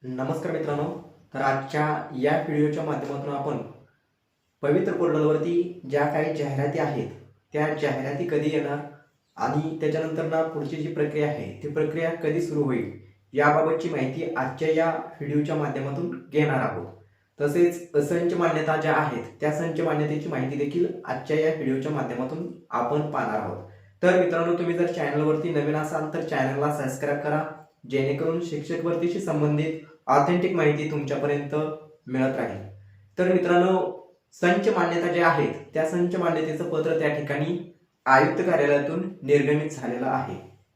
नमस्कार मित्रांनो. तर आजच्या या व्हिडिओच्या माध्यमातून आपण पवित्र पोर्टलवरती ज्या काही जाहिराती आहेत त्या जाहिराती कधी येणार आणि त्याच्यानंतर ना पुढची जी प्रक्रिया आहे ती प्रक्रिया कधी सुरू होईल याबाबतची माहिती आजच्या या व्हिडिओच्या माध्यमातून घेणार आहोत. तसेच संच मान्यता ज्या आहेत त्या संच मान्यतेची माहिती देखील आजच्या या व्हिडिओच्या माध्यमातून आपण पाहणार आहोत. तर मित्रांनो, तुम्ही जर चॅनलवरती नवीन असाल तर चॅनलला सबस्क्राईब करा, जेणेकरून शिक्षक भरतीशी संबंधित ऑथेंटिक माहिती तुमच्यापर्यंत मिळत राहील. तर मित्रांनो, संच मान्यता ज्या आहेत त्या संच मान्यतेचं पत्र त्या ठिकाणी आयुक्त कार्यालयातून निर्गमित झालेलं आहे.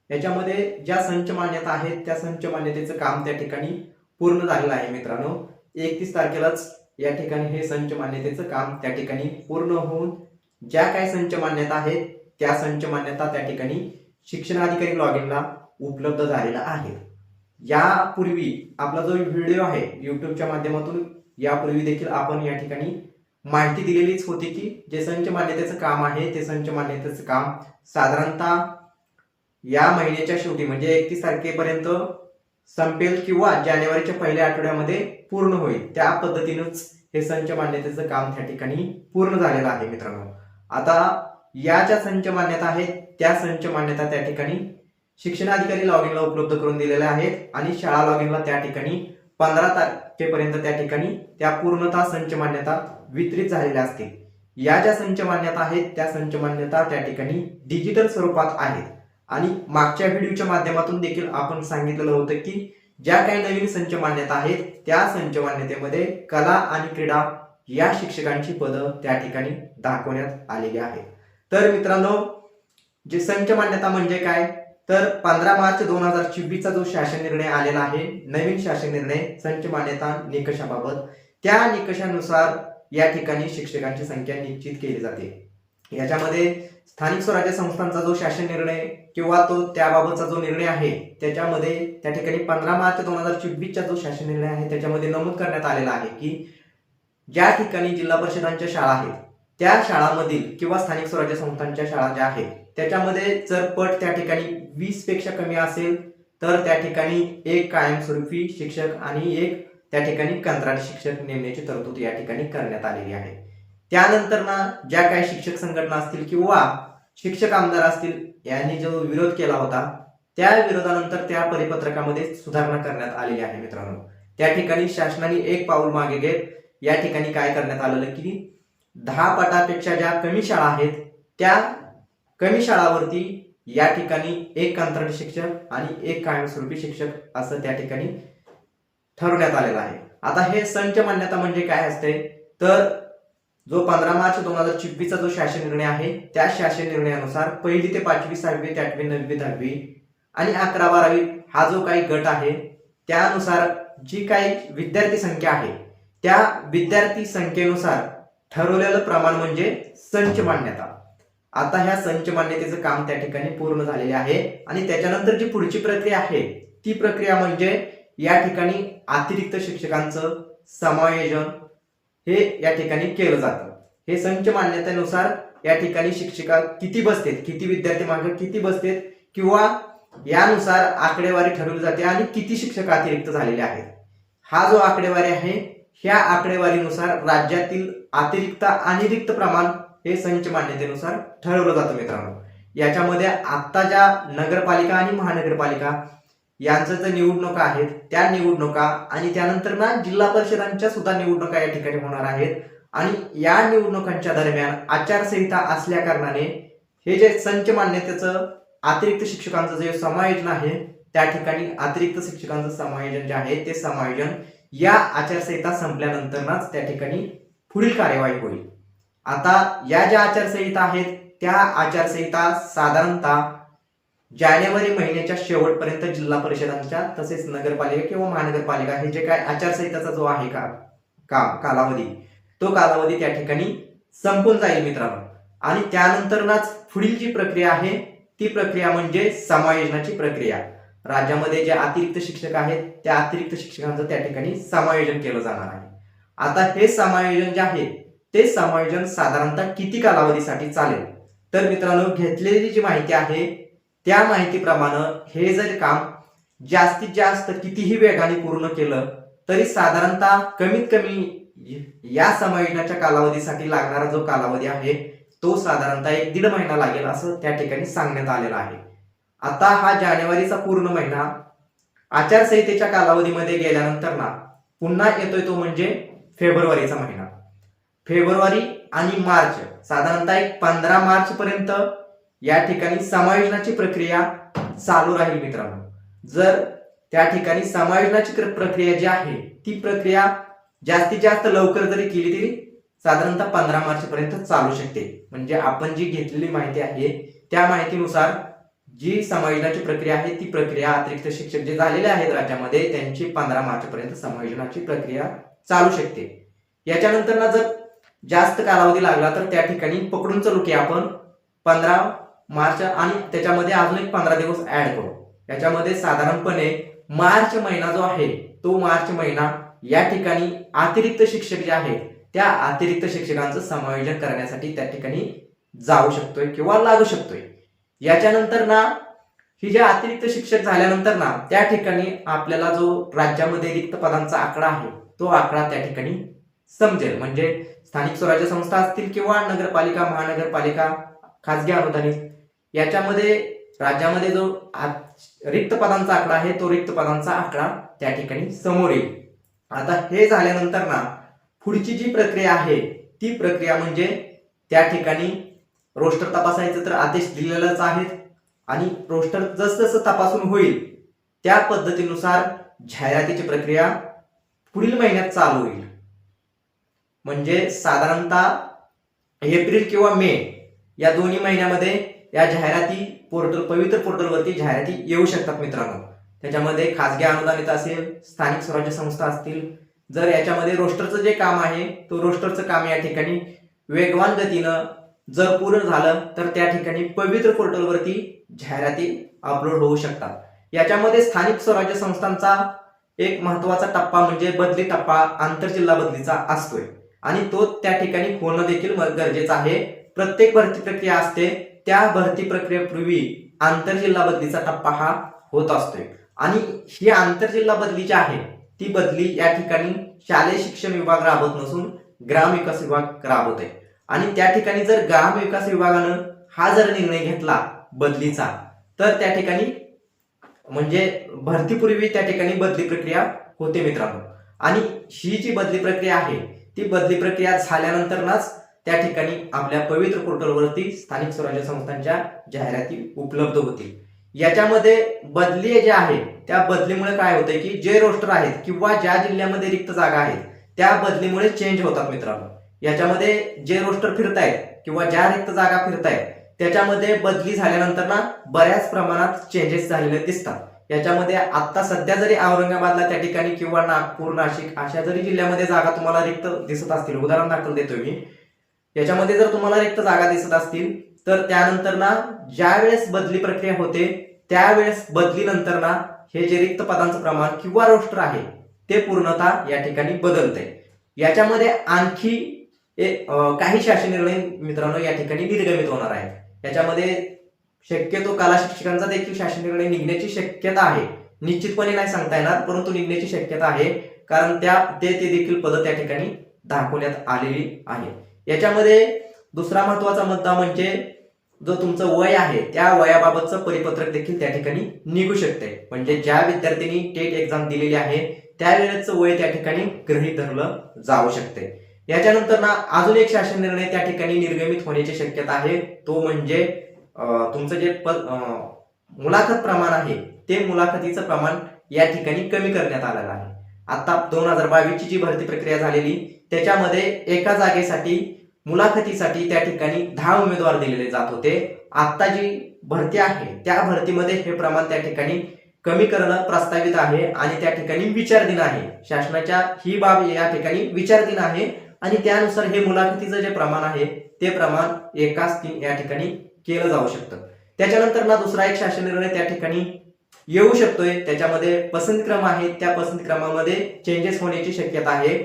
याच्यामध्ये ज्या संच मान्यता आहेत त्या संच मान्यतेचं काम त्या ठिकाणी पूर्ण झालेलं आहे. मित्रांनो, 31 तारखेलाच या ठिकाणी हे संच मान्यतेचं काम त्या ठिकाणी पूर्ण होऊन ज्या काही संच मान्यता आहेत त्या संच मान्यता त्या ठिकाणी शिक्षणाधिकारी लॉगिनला उपलब्ध झालेला आहे. यापूर्वी आपला जो व्हिडिओ आहे युट्यूबच्या माध्यमातून यापूर्वी देखील आपण या ठिकाणी माहिती दिलेलीच होती की जे संच मान्यतेचं काम आहे ते संच मान्यतेचं काम साधारणतः या महिन्याच्या शेवटी म्हणजे 31 तारखेपर्यंत संपेल किंवा जानेवारीच्या पहिल्या आठवड्यामध्ये पूर्ण होईल. त्या पद्धतीनेच हे संच मान्यतेचं काम त्या ठिकाणी पूर्ण झालेलं आहे. मित्रांनो, आता या ज्या संच मान्यता आहेत त्या संच मान्यता त्या ठिकाणी शिक्षणाधिकारी लॉगिनला उपलब्ध करून दिलेल्या आहेत आणि शाळा लॉगिनला त्या ठिकाणी 15 तारखेपर्यंत त्या ठिकाणी त्या पूर्णतः संच मान्यता वितरित झालेल्या असतील. या ज्या संच मान्यता आहेत त्या संच मान्यता त्या ठिकाणी डिजिटल स्वरूपात आहेत आणि मागच्या व्हिडिओच्या माध्यमातून देखील आपण सांगितलेलं होतं की ज्या काही नवीन संच मान्यता आहेत त्या संच मान्यतेमध्ये कला आणि क्रीडा या शिक्षकांची पदं त्या ठिकाणी दाखवण्यात आलेली आहेत. तर मित्रांनो, जे संच मान्यता म्हणजे काय, तर 15 मार्च 2024 चा जो शासन निर्णय आलेला आहे, नवीन शासन निर्णय संच मान्यता निकषाबाबत, त्या निकषानुसार या ठिकाणी शिक्षकांची संख्या निश्चित केली जाते. याच्यामध्ये स्थानिक स्वराज्य संस्थांचा जो शासन निर्णय किंवा तो त्याबाबतचा जो निर्णय आहे त्याच्यामध्ये त्या ठिकाणी 15 मार्च 2024 चा जो शासन निर्णय आहे त्याच्यामध्ये नमूद करण्यात आलेला आहे की ज्या ठिकाणी जिल्हा परिषदांच्या शाळा आहेत त्या शाळांमधील किंवा स्थानिक स्वराज्य संस्थांच्या शाळा ज्या आहेत त्याच्यामध्ये जर पट त्या ठिकाणी 20 पेक्षा कमी असेल तर त्या ठिकाणी एक कायमस्वरूपी शिक्षक आणि एक त्या ठिकाणी कंत्राटी शिक्षक नेमण्याची तरतूद या ठिकाणी करण्यात आलेली आहे. त्यानंतर ना ज्या काही शिक्षक संघटना असतील किंवा शिक्षक आमदार असतील यांनी जो विरोध केला होता त्या विरोधानंतर त्या परिपत्रकामध्ये सुधारणा करण्यात आलेली आहे. मित्रांनो, त्या ठिकाणी शासनाने एक पाऊल मागे घेत या ठिकाणी काय करण्यात आलेलं की 10 पटापेक्षा ज्या कमी शाळा आहेत त्या कमी शाळावरती या ठिकाणी एक कंत्राटी शिक्षक आणि एक कायमस्वरूपी शिक्षक असं त्या ठिकाणी ठरवण्यात आलेलं आहे. आता हे संच मान्यता म्हणजे काय असते, तर जो 15 मार्च 2024 चा जो शासन निर्णय आहे त्या शासन निर्णयानुसार 1ली ते 5वी 6वी 8वी 9वी 10वी आणि 11 12वी हा जो काही गट आहे त्यानुसार जी काही विद्यार्थी संख्या आहे त्या विद्यार्थी संख्येनुसार ठरवलेलं प्रमाण म्हणजे संच मान्यता. आता ह्या संच मान्यतेचं काम त्या ठिकाणी पूर्ण झालेले आहे आणि त्याच्यानंतर जी पुढची प्रक्रिया आहे ती प्रक्रिया म्हणजे या ठिकाणी अतिरिक्त शिक्षकांचं समायोजन हे या ठिकाणी केलं जातं. हे संच मान्यतेनुसार या ठिकाणी शिक्षिका किती बसतात, किती विद्यार्थी मागे किती बसतात किंवा यानुसार आकडेवारी ठरवली जाते आणि किती शिक्षक अतिरिक्त झालेले आहेत. हा जो आकडेवारी आहे ह्या आकडेवारीनुसार राज्यातील अतिरिक्त आणि रिक्त प्रमाण हे संच मान्यतेनुसार ठरवलं जातं. मित्रांनो, याच्यामध्ये आता ज्या नगरपालिका आणि महानगरपालिका यांच्या ज्या निवडणुका आहेत त्या निवडणुका आणि त्यानंतर ना जिल्हा परिषदांच्या सुद्धा निवडणुका या ठिकाणी होणार आहेत आणि या निवडणुकांच्या दरम्यान आचारसंहिता असल्या कारणाने हे जे संच मान्यतेचं अतिरिक्त शिक्षकांचं जे समायोजन आहे त्या ठिकाणी अतिरिक्त शिक्षकांचं समायोजन जे आहे ते समायोजन या आचारसंहिता संपल्यानंतरच त्या ठिकाणी पुढील कार्यवाही होईल. आता या ज्या आचारसंहिता आहेत त्या आचारसंहिता साधारणतः जानेवारी महिन्याच्या शेवटपर्यंत जिल्हा परिषदांच्या तसेच नगरपालिका किंवा महानगरपालिका हे जे काय आचारसंहिताचा जो आहे कालावधी तो कालावधी त्या ठिकाणी संपून जाईल. मित्रांनो, आणि त्यानंतरच पुढील जी प्रक्रिया आहे ती प्रक्रिया म्हणजे समायोजनाची प्रक्रिया. राज्यामध्ये जे अतिरिक्त शिक्षक आहेत त्या अतिरिक्त शिक्षकांचं त्या ठिकाणी समायोजन केलं जाणार आहे. आता हे समायोजन जे आहे ते समायोजन साधारणतः किती कालावधीसाठी चालेल, तर मित्रांनो घेतलेली जी माहिती आहे त्या माहितीप्रमाणे हे जर काम जास्तीत जास्त कितीही वेगाने पूर्ण केलं तरी साधारणतः कमीत कमी या समायोजनाच्या कालावधीसाठी लागणारा जो कालावधी आहे तो साधारणतः 1-1.5 महिना लागेल असं त्या ठिकाणी सांगण्यात आलेलं आहे. आता हा जानेवारीचा पूर्ण महिना आचारसंहितेच्या कालावधीमध्ये गेल्यानंतर ना पुन्हा येतोय तो म्हणजे फेब्रुवारीचा महिना. फेब्रुवारी आणि मार्च साधारणतः 15 मार्च पर्यंत या ठिकाणी समायोजनाची प्रक्रिया चालू राहील मित्रांनो. जर त्या ठिकाणी समायोजनाची प्रक्रिया जी आहे ती प्रक्रिया जास्तीत जास्त लवकर जरी केली तरी साधारणतः 15 मार्च पर्यंत चालू शकते. म्हणजे आपण जी घेतलेली माहिती आहे त्या माहितीनुसार जी समायोजनाची प्रक्रिया आहे ती प्रक्रिया अतिरिक्त शिक्षक जे झालेले आहेत राज्यामध्ये त्यांची 15 मार्च पर्यंत समायोजनाची प्रक्रिया चालू शकते. याच्यानंतर ना जर जास्त कालावधी लागला तर त्या ठिकाणी पकडून चालू की आपण 15 मार्च आणि त्याच्यामध्ये अजून एक 15 दिवस ऍड करू. याच्यामध्ये साधारणपणे मार्च महिना जो आहे तो मार्च महिना या ठिकाणी अतिरिक्त शिक्षक जे आहेत त्या अतिरिक्त शिक्षकांचं समायोजन करण्यासाठी त्या ठिकाणी जाऊ शकतोय किंवा लागू शकतोय. याच्यानंतर ना ही जे अतिरिक्त शिक्षक झाल्यानंतर ना त्या ठिकाणी आपल्याला जो राज्यामध्ये रिक्त पदांचा आकडा आहे तो आकडा त्या ठिकाणी समजेल. म्हणजे स्थानिक स्वराज्य संस्था असतील किंवा नगरपालिका, महानगरपालिका, खासगी अनुदानित याच्यामध्ये राज्यामध्ये जो रिक्त पदांचा आकडा आहे तो रिक्त पदांचा आकडा त्या ठिकाणी समोर येईल. आता हे झाल्यानंतर ना पुढची जी प्रक्रिया आहे ती प्रक्रिया म्हणजे त्या ठिकाणी रोस्टर तपासायचं तर आदेश दिलेलाच आहेत आणि रोस्टर जसं तपासून होईल त्या पद्धतीनुसार जाहिरातीची प्रक्रिया पुढील महिन्यात चालू होईल. म्हणजे साधारणतः एप्रिल किंवा मे या दोन्ही महिन्यामध्ये या जाहिराती पवित्र पोर्टलवरती जाहिराती येऊ शकतात मित्रांनो. त्याच्यामध्ये खासगी अनुदानित असेल, स्थानिक स्वराज्य संस्था असतील. जर याच्यामध्ये रोस्टरचं जे काम आहे तो रोस्टरचं काम या ठिकाणी वेगवान गतीनं जर पूर्ण झालं तर त्या ठिकाणी पवित्र पोर्टलवरती जाहिराती अपलोड होऊ शकतात. याच्यामध्ये स्थानिक स्वराज्य संस्थांचा एक महत्वाचा टप्पा म्हणजे बदली टप्पा आंतरजिल्हा बदलीचा असतोय आणि तो त्या ठिकाणी होणं देखील गरजेचं आहे. प्रत्येक भरती प्रक्रिया असते त्या भरती प्रक्रियेपूर्वी आंतरजिल्हा बदलीचा टप्पा हा होत असतोय आणि ही आंतरजिल्हा बदली जी आहे ती बदली या ठिकाणी शालेय शिक्षण विभाग राबवत नसून ग्रामविकास विभाग राबवतोय. आणि त्या ठिकाणी जर ग्रामविकास विभागानं हा जर निर्णय घेतला बदलीचा तर त्या ठिकाणी म्हणजे भरतीपूर्वी त्या ठिकाणी बदली प्रक्रिया होते मित्रांनो. आणि ही जी बदली प्रक्रिया आहे ती बदली प्रक्रिया झाल्यानंतरच त्या ठिकाणी आपल्या पवित्र पोर्टलवरती स्थानिक स्वराज्य संस्थांच्या जाहिराती उपलब्ध होतील. याच्यामध्ये बदली जे आहे त्या बदलीमुळे काय होतंय की जे रोस्टर आहेत किंवा ज्या जिल्ह्यामध्ये रिक्त जागा आहेत त्या बदलीमुळे चेंज होतात मित्रांनो. याच्यामध्ये जे रोस्टर फिरतायत किंवा ज्या रिक्त जागा फिरतायत त्याच्यामध्ये बदली झाल्यानंतर ना बऱ्याच प्रमाणात चेंजेस झालेले दिसतात. याच्यामध्ये आता सध्या जरी औरंगाबादला त्या ठिकाणी किंवा नागपूर, नाशिक अशा जरी जिल्ह्यामध्ये जागा तुम्हाला रिक्त दिसत असतील, उदाहरण दाखल देतोय मी, याच्यामध्ये जर तुम्हाला रिक्त जागा दिसत असतील तर त्यानंतर ना ज्या वेळेस बदली प्रक्रिया होते त्यावेळेस बदलीनंतर ना हे जे रिक्त पदांचं प्रमाण किंवा रोस्टर आहे ते पूर्णतः या ठिकाणी बदलतंय. याच्यामध्ये आणखी काही शासन निर्णय मित्रांनो या ठिकाणी निर्गमित होणार आहेत. याच्यामध्ये शक्यतो कला शिक्षकांचा देखील शासन निर्णय निघण्याची शक्यता आहे. निश्चितपणे नाही सांगता येणार परंतु निघण्याची शक्यता आहे कारण ते देखील पद त्या ठिकाणी दाखवण्यात आलेली आहे. याच्यामध्ये दुसरा महत्वाचा मुद्दा म्हणजे जो तुमचं वय आहे त्या वयाबाबतचं परिपत्रक देखील त्या ठिकाणी निघू शकते. म्हणजे ज्या विद्यार्थ्यांनी टेट एक्झाम दिलेली आहे त्यावेळेचं वय त्या ठिकाणी गृहीत धरलं जाऊ शकते. याच्यानंतर ना अजून एक शासन निर्णय त्या ठिकाणी निर्गमित होण्याची शक्यता आहे. तो म्हणजे तुमचं जे मुलाखत प्रमाण आहे ते मुलाखतीचं प्रमाण या ठिकाणी कमी करण्यात आलेलं आहे. आता 2022 ची जी भरती प्रक्रिया झालेली त्याच्यामध्ये एका जागेसाठी मुलाखतीसाठी त्या ठिकाणी 10 उमेदवार दिलेले जात होते. आता जी भरती आहे त्या भरतीमध्ये हे प्रमाण त्या ठिकाणी कमी करणं प्रस्तावित आहे आणि त्या ठिकाणी विचाराधीन आहे. शासनाच्या ही बाब या ठिकाणी विचाराधीन आहे आणि त्यानुसार हे मुलाखतीचं जे प्रमाण आहे ते प्रमाण एकाच या ठिकाणी केलं जाऊ शकतं. त्याच्यानंतर ना दुसरा एक शासन निर्णय त्या ठिकाणी येऊ शकतोय. त्याच्यामध्ये पसंतक्रम आहे त्या पसंतक्रमामध्ये चेंजेस होण्याची शक्यता आहे.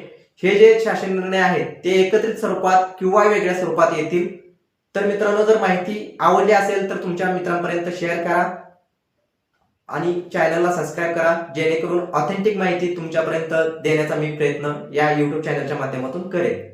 हे जे शासन निर्णय आहेत ते एकत्रित स्वरूपात किंवा वेगळ्या स्वरूपात येतील. तर मित्रांनो जर माहिती आवडली असेल तर तुमच्या मित्रांपर्यंत शेअर करा आणि चॅनलला सबस्क्राईब करा, जेणेकरून ऑथेंटिक माहिती तुमच्यापर्यंत देण्याचा मी प्रयत्न या YouTube चॅनलच्या माध्यमातून करेन.